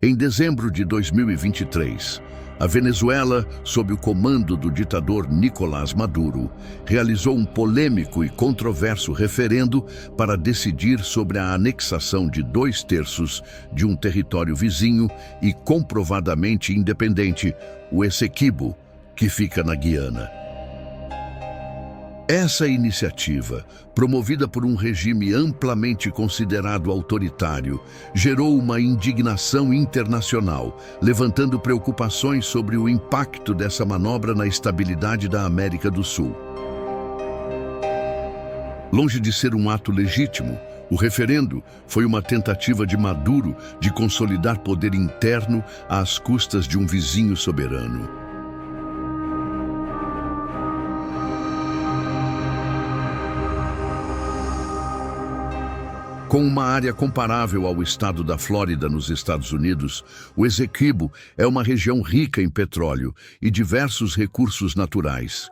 Em dezembro de 2023, a Venezuela, sob o comando do ditador Nicolás Maduro, realizou um polêmico e controverso referendo para decidir sobre a anexação de 2/3 de um território vizinho e comprovadamente independente, o Essequibo, que fica na Guiana. Essa iniciativa, promovida por um regime amplamente considerado autoritário, gerou uma indignação internacional, levantando preocupações sobre o impacto dessa manobra na estabilidade da América do Sul. Longe de ser um ato legítimo, o referendo foi uma tentativa de Maduro de consolidar poder interno às custas de um vizinho soberano. Com uma área comparável ao estado da Flórida, nos Estados Unidos, o Essequibo é uma região rica em petróleo e diversos recursos naturais.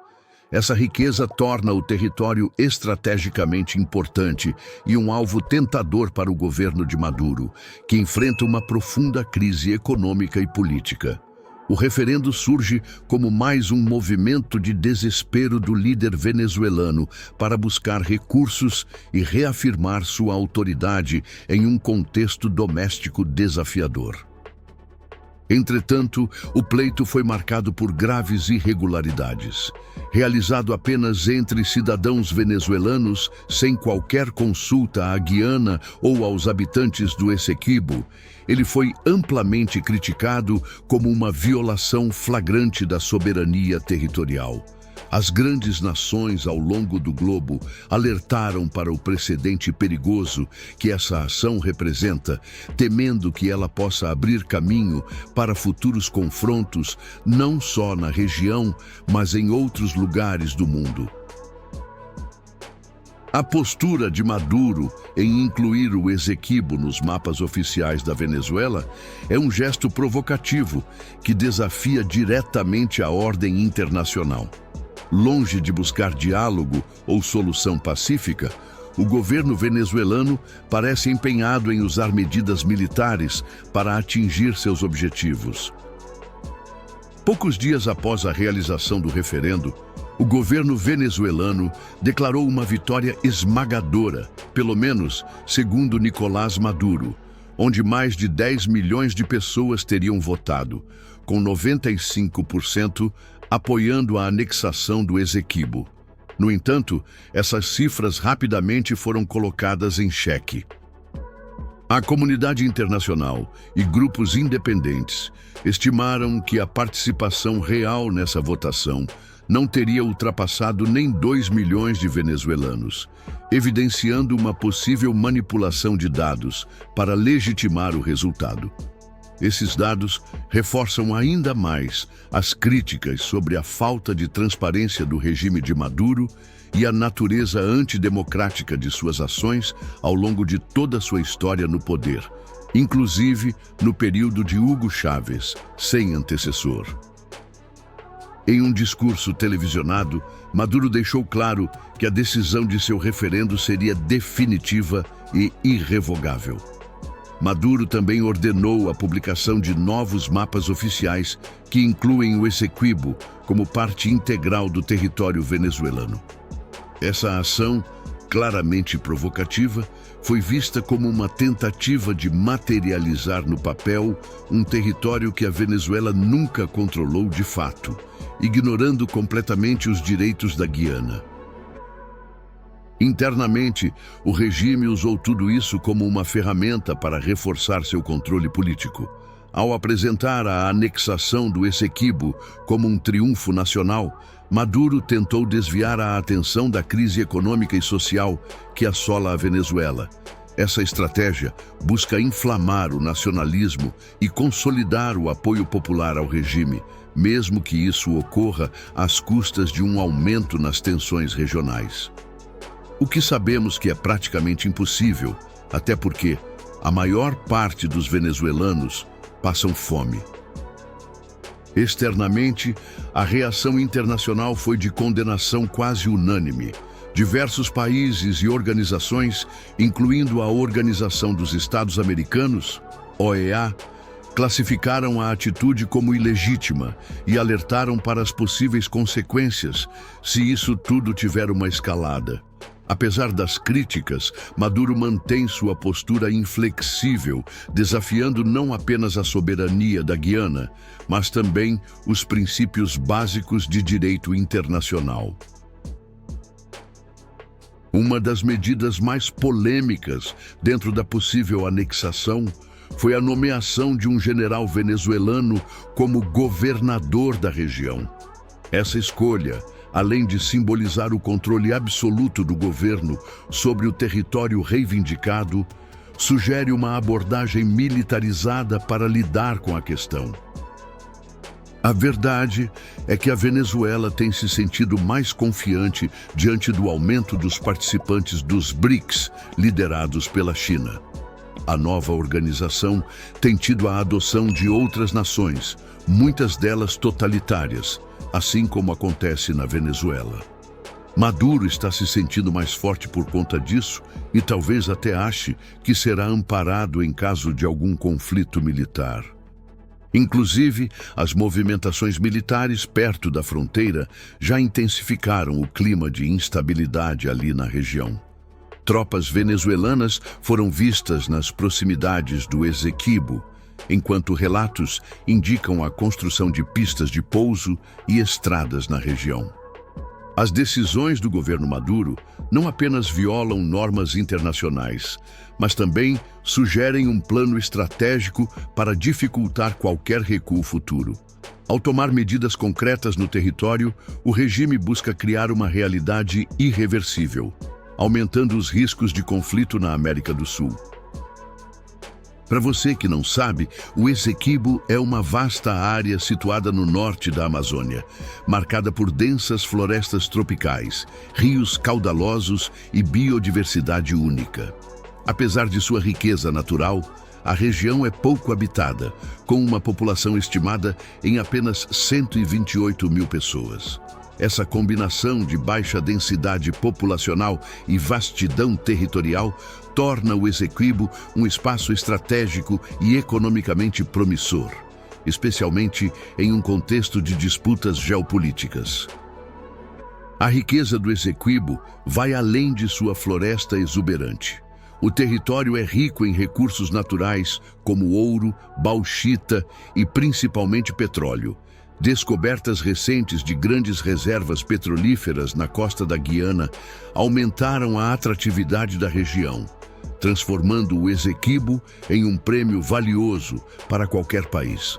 Essa riqueza torna o território estrategicamente importante e um alvo tentador para o governo de Maduro, que enfrenta uma profunda crise econômica e política. O referendo surge como mais um movimento de desespero do líder venezuelano para buscar recursos e reafirmar sua autoridade em um contexto doméstico desafiador. Entretanto, o pleito foi marcado por graves irregularidades. Realizado apenas entre cidadãos venezuelanos, sem qualquer consulta à Guiana ou aos habitantes do Essequibo, ele foi amplamente criticado como uma violação flagrante da soberania territorial. As grandes nações ao longo do globo alertaram para o precedente perigoso que essa ação representa, temendo que ela possa abrir caminho para futuros confrontos, não só na região, mas em outros lugares do mundo. A postura de Maduro em incluir o Essequibo nos mapas oficiais da Venezuela é um gesto provocativo que desafia diretamente a ordem internacional. Longe de buscar diálogo ou solução pacífica, o governo venezuelano parece empenhado em usar medidas militares para atingir seus objetivos. Poucos dias após a realização do referendo, o governo venezuelano declarou uma vitória esmagadora, pelo menos segundo Nicolás Maduro, onde mais de 10 milhões de pessoas teriam votado, com 95% apoiando a anexação do Essequibo. No entanto, essas cifras rapidamente foram colocadas em xeque. A comunidade internacional e grupos independentes estimaram que a participação real nessa votação não teria ultrapassado nem 2 milhões de venezuelanos, evidenciando uma possível manipulação de dados para legitimar o resultado. Esses dados reforçam ainda mais as críticas sobre a falta de transparência do regime de Maduro e a natureza antidemocrática de suas ações ao longo de toda sua história no poder, inclusive no período de Hugo Chávez, sem antecessor. Em um discurso televisionado, Maduro deixou claro que a decisão de seu referendo seria definitiva e irrevogável. Maduro também ordenou a publicação de novos mapas oficiais que incluem o Essequibo como parte integral do território venezuelano. Essa ação, claramente provocativa, foi vista como uma tentativa de materializar no papel um território que a Venezuela nunca controlou de fato, ignorando completamente os direitos da Guiana. Internamente, o regime usou tudo isso como uma ferramenta para reforçar seu controle político. Ao apresentar a anexação do Essequibo como um triunfo nacional, Maduro tentou desviar a atenção da crise econômica e social que assola a Venezuela. Essa estratégia busca inflamar o nacionalismo e consolidar o apoio popular ao regime, mesmo que isso ocorra às custas de um aumento nas tensões regionais. O que sabemos que é praticamente impossível, até porque a maior parte dos venezuelanos passam fome. Externamente, a reação internacional foi de condenação quase unânime. Diversos países e organizações, incluindo a Organização dos Estados Americanos, OEA, classificaram a atitude como ilegítima e alertaram para as possíveis consequências se isso tudo tiver uma escalada. Apesar das críticas, Maduro mantém sua postura inflexível, desafiando não apenas a soberania da Guiana, mas também os princípios básicos de direito internacional. Uma das medidas mais polêmicas dentro da possível anexação foi a nomeação de um general venezuelano como governador da região. Essa escolha, além de simbolizar o controle absoluto do governo sobre o território reivindicado, sugere uma abordagem militarizada para lidar com a questão. A verdade é que a Venezuela tem se sentido mais confiante diante do aumento dos participantes dos BRICS, liderados pela China. A nova organização tem tido a adoção de outras nações, muitas delas totalitárias, assim como acontece na Venezuela. Maduro está se sentindo mais forte por conta disso e talvez até ache que será amparado em caso de algum conflito militar. Inclusive, as movimentações militares perto da fronteira já intensificaram o clima de instabilidade ali na região. Tropas venezuelanas foram vistas nas proximidades do Esequibo, enquanto relatos indicam a construção de pistas de pouso e estradas na região. As decisões do governo Maduro não apenas violam normas internacionais, mas também sugerem um plano estratégico para dificultar qualquer recuo futuro. Ao tomar medidas concretas no território, o regime busca criar uma realidade irreversível, aumentando os riscos de conflito na América do Sul. Para você que não sabe, o Esequibo é uma vasta área situada no norte da Amazônia, marcada por densas florestas tropicais, rios caudalosos e biodiversidade única. Apesar de sua riqueza natural, a região é pouco habitada, com uma população estimada em apenas 128 mil pessoas. Essa combinação de baixa densidade populacional e vastidão territorial torna o Esequibo um espaço estratégico e economicamente promissor, especialmente em um contexto de disputas geopolíticas. A riqueza do Esequibo vai além de sua floresta exuberante. O território é rico em recursos naturais como ouro, bauxita e principalmente petróleo. Descobertas recentes de grandes reservas petrolíferas na costa da Guiana aumentaram a atratividade da região, transformando o Esequibo em um prêmio valioso para qualquer país.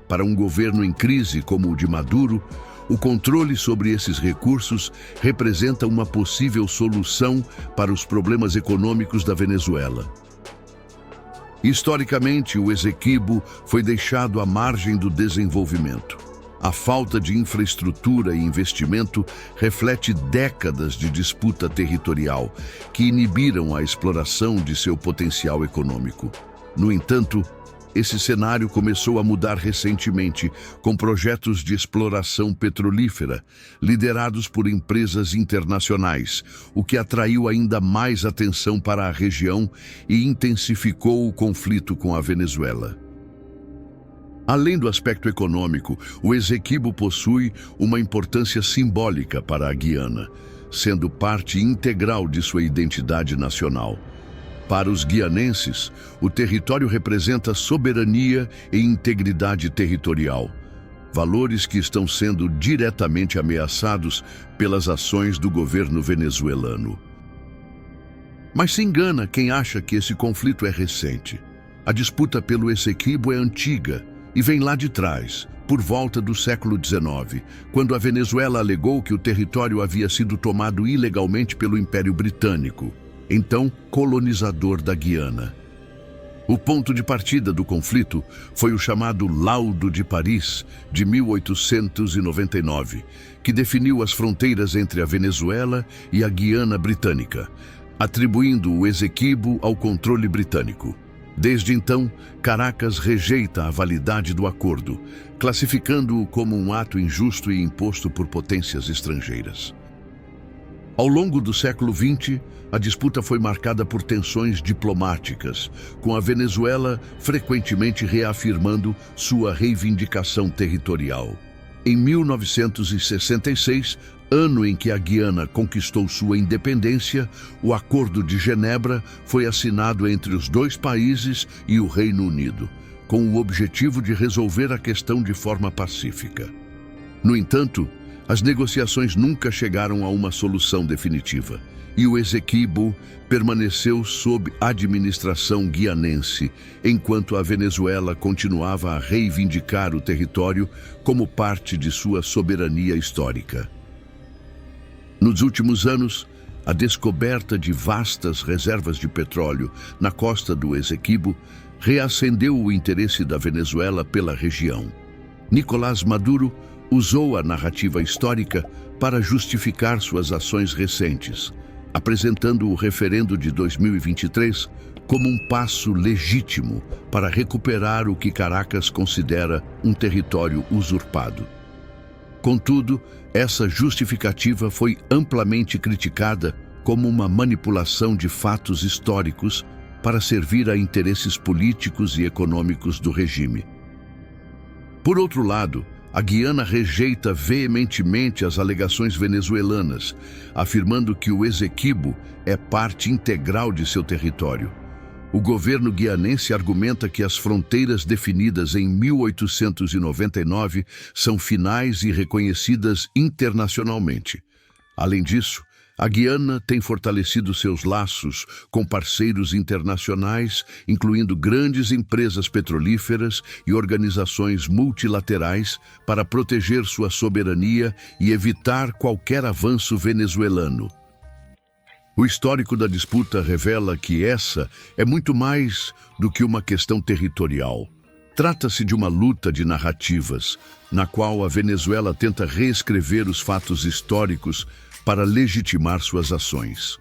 Para um governo em crise como o de Maduro, o controle sobre esses recursos representa uma possível solução para os problemas econômicos da Venezuela. Historicamente, o Esequibo foi deixado à margem do desenvolvimento. A falta de infraestrutura e investimento reflete décadas de disputa territorial que inibiram a exploração de seu potencial econômico. No entanto, esse cenário começou a mudar recentemente com projetos de exploração petrolífera, liderados por empresas internacionais, o que atraiu ainda mais atenção para a região e intensificou o conflito com a Venezuela. Além do aspecto econômico, o Esequibo possui uma importância simbólica para a Guiana, sendo parte integral de sua identidade nacional. Para os guianenses, o território representa soberania e integridade territorial, valores que estão sendo diretamente ameaçados pelas ações do governo venezuelano. Mas se engana quem acha que esse conflito é recente. A disputa pelo Esequibo é antiga e vem lá de trás, por volta do século XIX, quando a Venezuela alegou que o território havia sido tomado ilegalmente pelo Império Britânico, então colonizador da Guiana. O ponto de partida do conflito foi o chamado Laudo de Paris, de 1899, que definiu as fronteiras entre a Venezuela e a Guiana Britânica, atribuindo o Esequibo ao controle britânico. Desde então, Caracas rejeita a validade do acordo, classificando-o como um ato injusto e imposto por potências estrangeiras. Ao longo do século XX, a disputa foi marcada por tensões diplomáticas, com a Venezuela frequentemente reafirmando sua reivindicação territorial. Em 1966, ano em que a Guiana conquistou sua independência, o Acordo de Genebra foi assinado entre os dois países e o Reino Unido, com o objetivo de resolver a questão de forma pacífica. No entanto, as negociações nunca chegaram a uma solução definitiva, e o Essequibo permaneceu sob administração guianense, enquanto a Venezuela continuava a reivindicar o território como parte de sua soberania histórica. Nos últimos anos, a descoberta de vastas reservas de petróleo na costa do Essequibo reacendeu o interesse da Venezuela pela região. Nicolás Maduro usou a narrativa histórica para justificar suas ações recentes, apresentando o referendo de 2023 como um passo legítimo para recuperar o que Caracas considera um território usurpado. Contudo, essa justificativa foi amplamente criticada como uma manipulação de fatos históricos para servir a interesses políticos e econômicos do regime. Por outro lado, a Guiana rejeita veementemente as alegações venezuelanas, afirmando que o Essequibo é parte integral de seu território. O governo guianense argumenta que as fronteiras definidas em 1899 são finais e reconhecidas internacionalmente. Além disso, a Guiana tem fortalecido seus laços com parceiros internacionais, incluindo grandes empresas petrolíferas e organizações multilaterais, para proteger sua soberania e evitar qualquer avanço venezuelano. O histórico da disputa revela que essa é muito mais do que uma questão territorial. Trata-se de uma luta de narrativas, na qual a Venezuela tenta reescrever os fatos históricos para legitimar suas ações.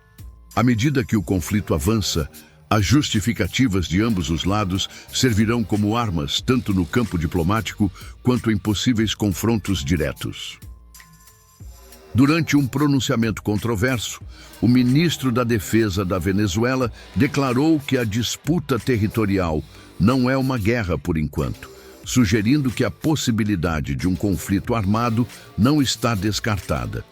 À medida que o conflito avança, as justificativas de ambos os lados servirão como armas tanto no campo diplomático quanto em possíveis confrontos diretos. Durante um pronunciamento controverso, o ministro da Defesa da Venezuela declarou que a disputa territorial não é uma guerra por enquanto, sugerindo que a possibilidade de um conflito armado não está descartada.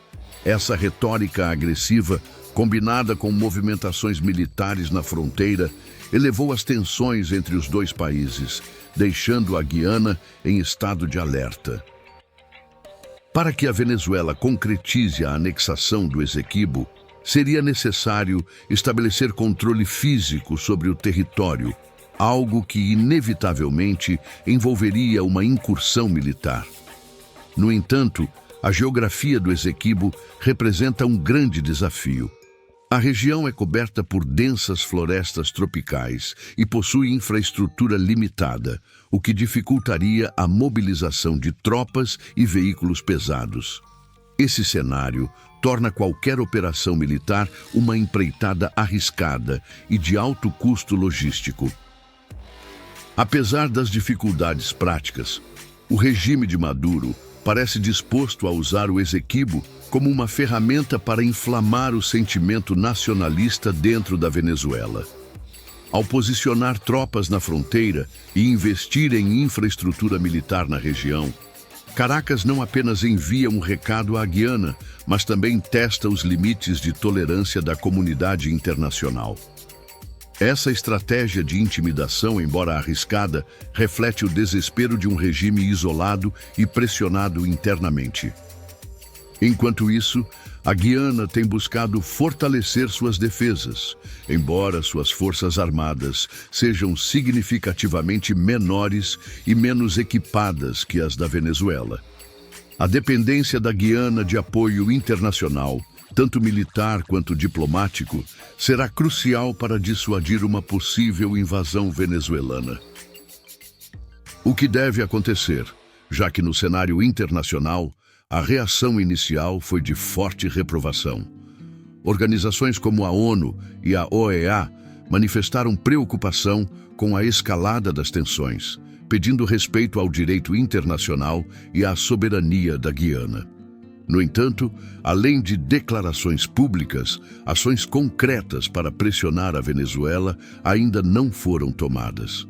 Essa retórica agressiva, combinada com movimentações militares na fronteira, elevou as tensões entre os dois países, deixando a Guiana em estado de alerta. Para que a Venezuela concretize a anexação do Essequibo, seria necessário estabelecer controle físico sobre o território, algo que inevitavelmente envolveria uma incursão militar. No entanto, a geografia do Essequibo representa um grande desafio. A região é coberta por densas florestas tropicais e possui infraestrutura limitada, o que dificultaria a mobilização de tropas e veículos pesados. Esse cenário torna qualquer operação militar uma empreitada arriscada e de alto custo logístico. Apesar das dificuldades práticas, o regime de Maduro parece disposto a usar o Essequibo como uma ferramenta para inflamar o sentimento nacionalista dentro da Venezuela. Ao posicionar tropas na fronteira e investir em infraestrutura militar na região, Caracas não apenas envia um recado à Guiana, mas também testa os limites de tolerância da comunidade internacional. Essa estratégia de intimidação, embora arriscada, reflete o desespero de um regime isolado e pressionado internamente. Enquanto isso, a Guiana tem buscado fortalecer suas defesas, embora suas forças armadas sejam significativamente menores e menos equipadas que as da Venezuela. A dependência da Guiana de apoio internacional, tanto militar quanto diplomático, será crucial para dissuadir uma possível invasão venezuelana. O que deve acontecer, já que no cenário internacional, a reação inicial foi de forte reprovação. Organizações como a ONU e a OEA manifestaram preocupação com a escalada das tensões, pedindo respeito ao direito internacional e à soberania da Guiana. No entanto, além de declarações públicas, ações concretas para pressionar a Venezuela ainda não foram tomadas.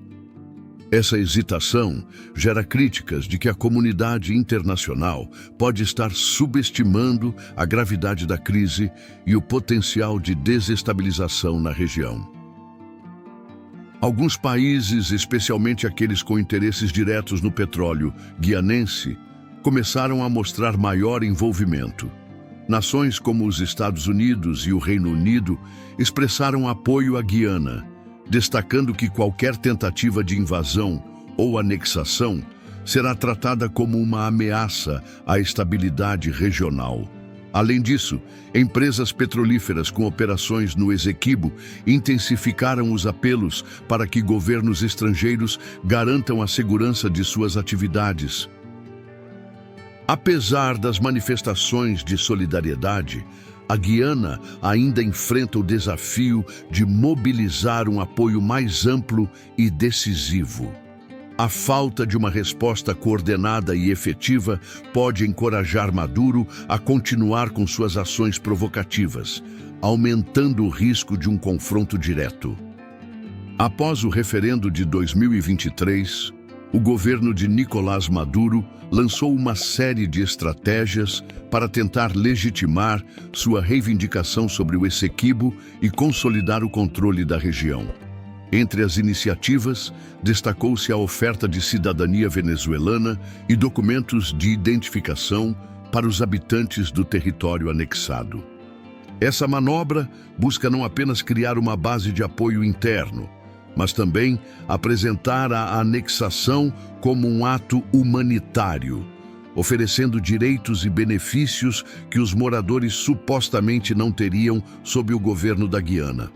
Essa hesitação gera críticas de que a comunidade internacional pode estar subestimando a gravidade da crise e o potencial de desestabilização na região. Alguns países, especialmente aqueles com interesses diretos no petróleo guianense, começaram a mostrar maior envolvimento. Nações como os Estados Unidos e o Reino Unido expressaram apoio à Guiana, destacando que qualquer tentativa de invasão ou anexação será tratada como uma ameaça à estabilidade regional. Além disso, empresas petrolíferas com operações no Essequibo intensificaram os apelos para que governos estrangeiros garantam a segurança de suas atividades. Apesar das manifestações de solidariedade, a Guiana ainda enfrenta o desafio de mobilizar um apoio mais amplo e decisivo. A falta de uma resposta coordenada e efetiva pode encorajar Maduro a continuar com suas ações provocativas, aumentando o risco de um confronto direto. Após o referendo de 2023, o governo de Nicolás Maduro lançou uma série de estratégias para tentar legitimar sua reivindicação sobre o Essequibo e consolidar o controle da região. Entre as iniciativas, destacou-se a oferta de cidadania venezuelana e documentos de identificação para os habitantes do território anexado. Essa manobra busca não apenas criar uma base de apoio interno, mas também apresentar a anexação como um ato humanitário, oferecendo direitos e benefícios que os moradores supostamente não teriam sob o governo da Guiana.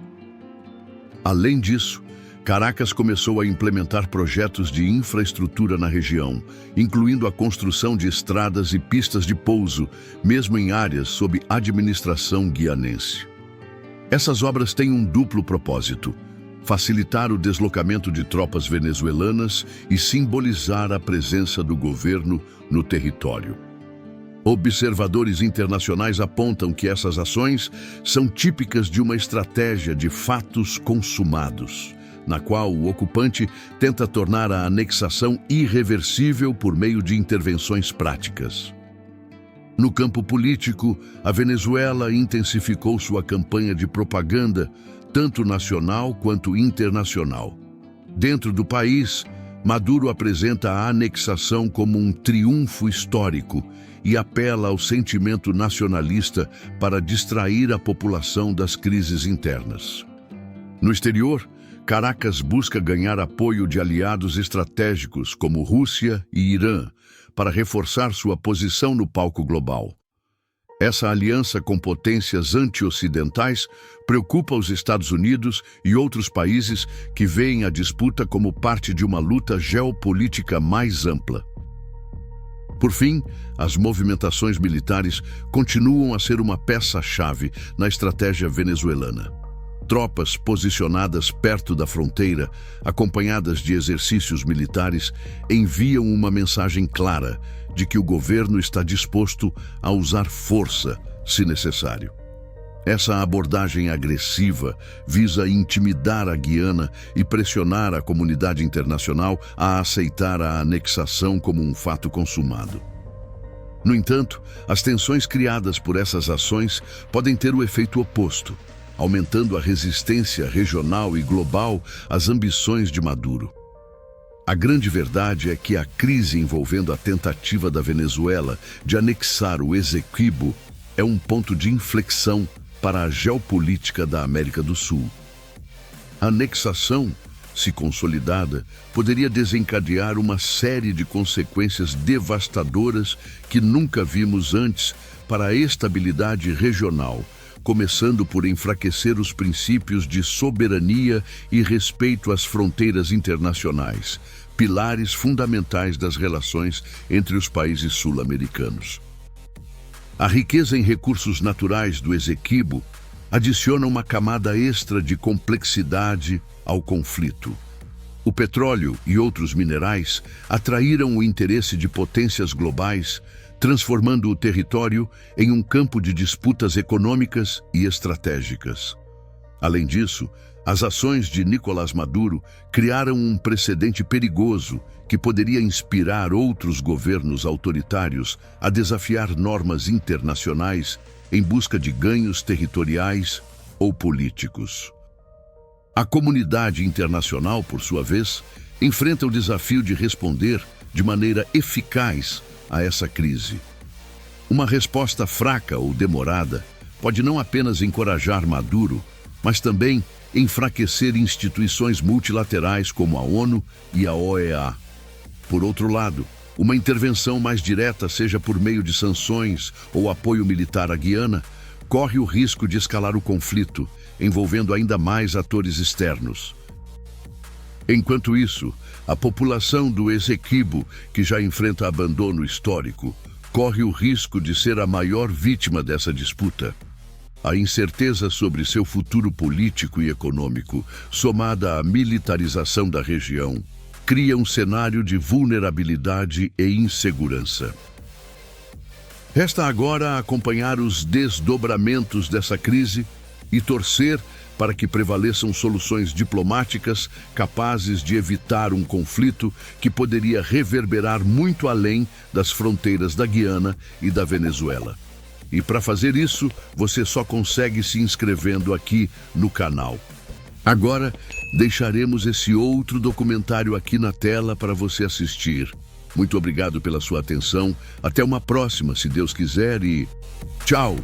Além disso, Caracas começou a implementar projetos de infraestrutura na região, incluindo a construção de estradas e pistas de pouso, mesmo em áreas sob administração guianense. Essas obras têm um duplo propósito: facilitar o deslocamento de tropas venezuelanas e simbolizar a presença do governo no território. Observadores internacionais apontam que essas ações são típicas de uma estratégia de fatos consumados, na qual o ocupante tenta tornar a anexação irreversível por meio de intervenções práticas. No campo político, a Venezuela intensificou sua campanha de propaganda, tanto nacional quanto internacional. Dentro do país, Maduro apresenta a anexação como um triunfo histórico e apela ao sentimento nacionalista para distrair a população das crises internas. No exterior, Caracas busca ganhar apoio de aliados estratégicos como Rússia e Irã para reforçar sua posição no palco global. Essa aliança com potências anti-ocidentais preocupa os Estados Unidos e outros países que veem a disputa como parte de uma luta geopolítica mais ampla. Por fim, as movimentações militares continuam a ser uma peça-chave na estratégia venezuelana. Tropas posicionadas perto da fronteira, acompanhadas de exercícios militares, enviam uma mensagem clara de que o governo está disposto a usar força, se necessário. Essa abordagem agressiva visa intimidar a Guiana e pressionar a comunidade internacional a aceitar a anexação como um fato consumado. No entanto, as tensões criadas por essas ações podem ter o efeito oposto, aumentando a resistência regional e global às ambições de Maduro. A grande verdade é que a crise envolvendo a tentativa da Venezuela de anexar o Essequibo é um ponto de inflexão para a geopolítica da América do Sul. A anexação, se consolidada, poderia desencadear uma série de consequências devastadoras que nunca vimos antes para a estabilidade regional, começando por enfraquecer os princípios de soberania e respeito às fronteiras internacionais, pilares fundamentais das relações entre os países sul-americanos. A riqueza em recursos naturais do Essequibo adiciona uma camada extra de complexidade ao conflito. O petróleo e outros minerais atraíram o interesse de potências globais, transformando o território em um campo de disputas econômicas e estratégicas. Além disso, as ações de Nicolás Maduro criaram um precedente perigoso que poderia inspirar outros governos autoritários a desafiar normas internacionais em busca de ganhos territoriais ou políticos. A comunidade internacional, por sua vez, enfrenta o desafio de responder de maneira eficaz a essa crise. Uma resposta fraca ou demorada pode não apenas encorajar Maduro, mas também enfraquecer instituições multilaterais como a ONU e a OEA. Por outro lado, uma intervenção mais direta, seja por meio de sanções ou apoio militar à Guiana, corre o risco de escalar o conflito, envolvendo ainda mais atores externos. Enquanto isso, a população do Essequibo, que já enfrenta abandono histórico, corre o risco de ser a maior vítima dessa disputa. A incerteza sobre seu futuro político e econômico, somada à militarização da região, cria um cenário de vulnerabilidade e insegurança. Resta agora acompanhar os desdobramentos dessa crise e torcer para que prevaleçam soluções diplomáticas capazes de evitar um conflito que poderia reverberar muito além das fronteiras da Guiana e da Venezuela. E para fazer isso, você só consegue se inscrevendo aqui no canal. Agora, deixaremos esse outro documentário aqui na tela para você assistir. Muito obrigado pela sua atenção. Até uma próxima, se Deus quiser, e tchau!